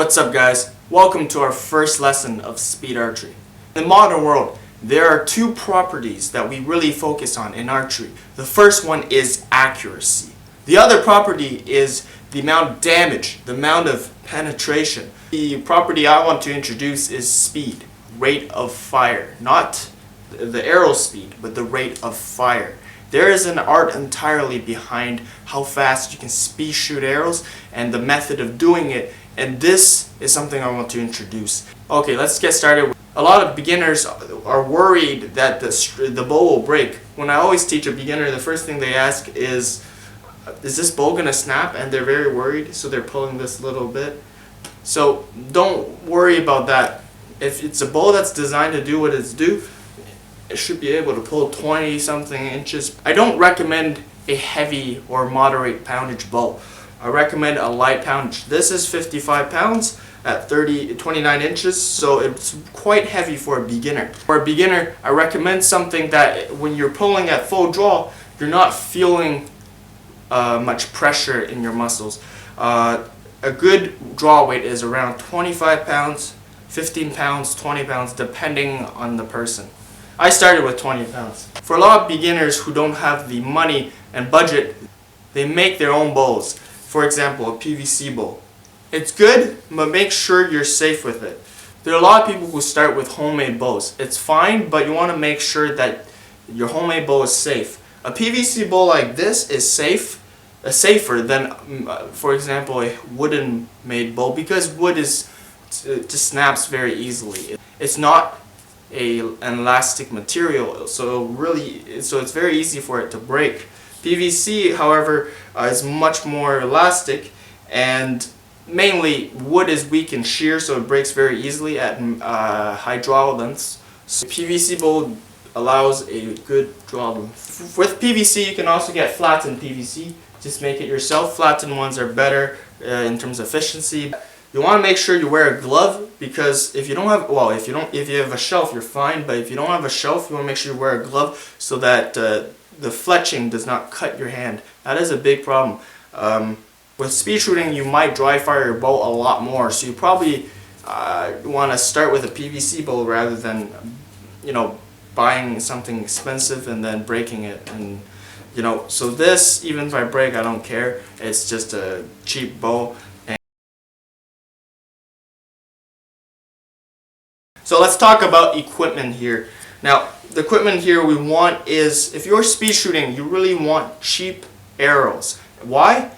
What's up, guys? Welcome to our first lesson of speed archery. In the modern world, there are two properties that we really focus on in archery. The first one is accuracy. The other property is the amount of damage, the amount of penetration. The property I want to introduce is speed, rate of fire. Not the arrow speed, but the rate of fire. There is an art entirely behind how fast you can speed shoot arrows and the method of doing it, and this is something I want to introduce. Okay, let's get started. A lot of beginners are worried that the bow will break. When I always teach a beginner, the first thing they ask is this bow gonna snap? And they're very worried, so they're pulling this a little bit. So don't worry about that. If it's a bow that's designed to do what it's due, it should be able to pull 20 something inches. I don't recommend a heavy or moderate poundage bow. I recommend a light poundage. This is 55 pounds at 29 inches, so it's quite heavy for a beginner. For a beginner, I recommend something that when you're pulling at full draw, you're not feeling much pressure in your muscles. A good draw weight is around 25 pounds, 15 pounds, 20 pounds, depending on the person. I started with 20 pounds. For a lot of beginners who don't have the money and budget, they make their own bows. For example, a PVC bow. It's good, but make sure you're safe with it. There are a lot of people who start with homemade bows. It's fine, but you want to make sure that your homemade bow is safe. A PVC bow like this is safer than, for example, a wooden made bow, because wood just snaps very easily. It's not an elastic material, so it's very easy for it to break. PVC, however, is much more elastic, and mainly wood is weak in shear, so it breaks very easily at high draw lengths. So PVC bow allows a good draw length. With PVC, you can also get flattened PVC. Just make it yourself. Flattened ones are better in terms of efficiency. You want to make sure you wear a glove, because if you have a shelf, you're fine, but if you don't have a shelf, you want to make sure you wear a glove so that the fletching does not cut your hand. That is a big problem. With speed shooting, you might dry fire your bow a lot more, so you probably want to start with a PVC bow rather than buying something expensive and then breaking it. And so this, even if I break, I don't care. It's just a cheap bow. So let's talk about equipment here. Now, the equipment here we want is, if you're speed shooting, you really want cheap arrows. Why?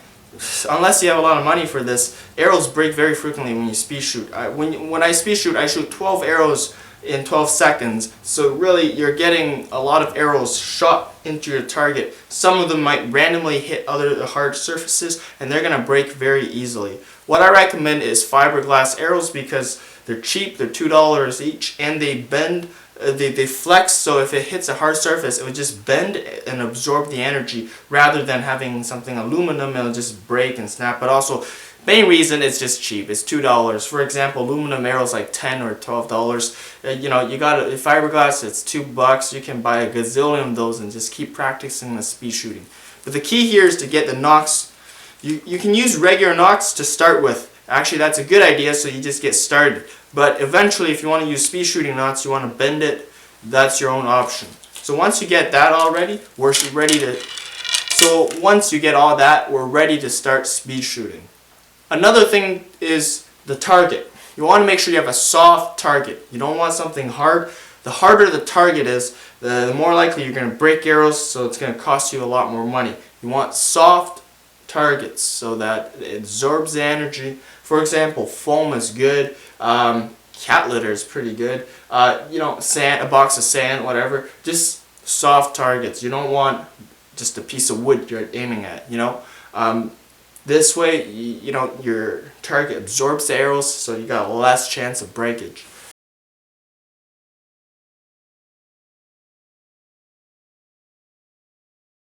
Unless you have a lot of money for this, arrows break very frequently when you speed shoot. When I speed shoot, I shoot 12 arrows in 12 seconds. So really, you're getting a lot of arrows shot into your target. Some of them might randomly hit other hard surfaces, and they're gonna break very easily. What I recommend is fiberglass arrows, because they're cheap, they're $2 each, and they bend, they flex, so if it hits a hard surface, it would just bend and absorb the energy, rather than having something aluminum, it'll just break and snap. But also, main reason it's just cheap, it's $2. For example, aluminum arrows like $10 or $12. You got a fiberglass, it's $2. You can buy a gazillion of those and just keep practicing the speed shooting. But the key here is to get the nocks. You can use regular nocks to start with. Actually, that's a good idea, so you just get started. But eventually, if you want to use speed shooting knots, you want to bend it, that's your own option. So once you get that all ready, we're ready to start speed shooting. Another thing is the target. You want to make sure you have a soft target. You don't want something hard. The harder the target is, the more likely you're going to break arrows, so it's going to cost you a lot more money. You want soft targets so that it absorbs the energy. For example, foam is good. Cat litter is pretty good. Sand, a box of sand, whatever. Just soft targets. You don't want just a piece of wood you're aiming at. This way, your target absorbs the arrows, so you got less chance of breakage.